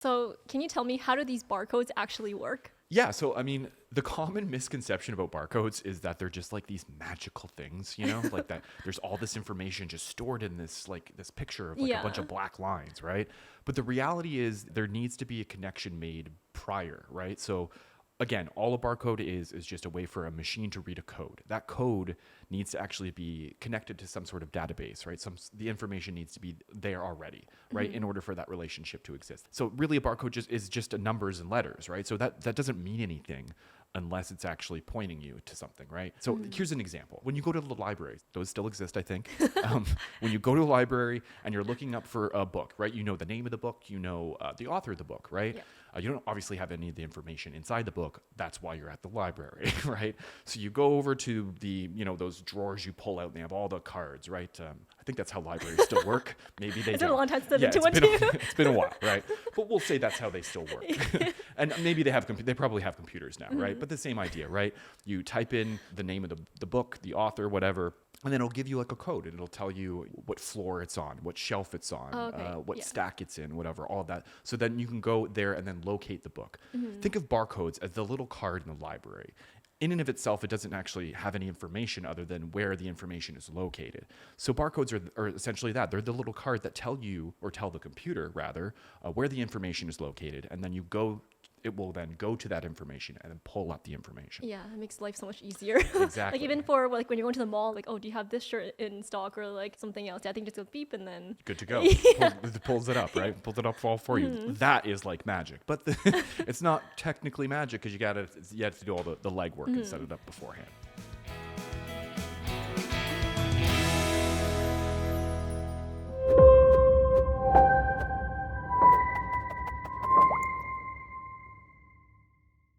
So can you tell me, how do these barcodes actually work? Yeah, so I mean, the common misconception about barcodes is that they're just like these magical things, like that there's all this information just stored in this picture of like a bunch Yeah. of black lines, right? But the reality is there needs to be a connection made prior, right? So again, all a barcode is just a way for a machine to read a code. That code needs to actually be connected to some sort of database, right? The information needs to be there already, right? In order for that relationship to exist. So really a barcode is just a numbers and letters, right? So that doesn't mean anything unless it's actually pointing you to something, right? So here's an example. When you go to the library, those still exist, I think. When you go to a library and you're looking up for a book, right? You know the name of the book, you know the author of the book, right? Yeah. You don't obviously have any of the information inside the book. That's why you're at the library, right? So you go over to those drawers you pull out and they have all the cards, right? I think that's how libraries still work. Maybe they It's don't. been a long time since I've Yeah, been to one too. it's been a while, right? But we'll say that's how they still work. And maybe they probably have computers now, right? But the same idea, right? You type in the name of the book, the author, whatever, and then it'll give you like a code and it'll tell you what floor it's on, what shelf it's on, what stack it's in, whatever, all of that. So then you can go there and then locate the book. Think of barcodes as the little card in the library. In and of itself, it doesn't actually have any information other than where the information is located. So barcodes are essentially that. They're the little card that tell you, or tell the computer rather, where the information is located. And then it will then go to that information and then pull up the information. Yeah, it makes life so much easier. Exactly. Like even for like when you're going to the mall, like, oh, do you have this shirt in stock or like something else? I think just goes beep and then Good to go. Pulls it up, right? Pulls it up all for you. That is like magic. But it's not technically magic because you have to do all the legwork and set it up beforehand.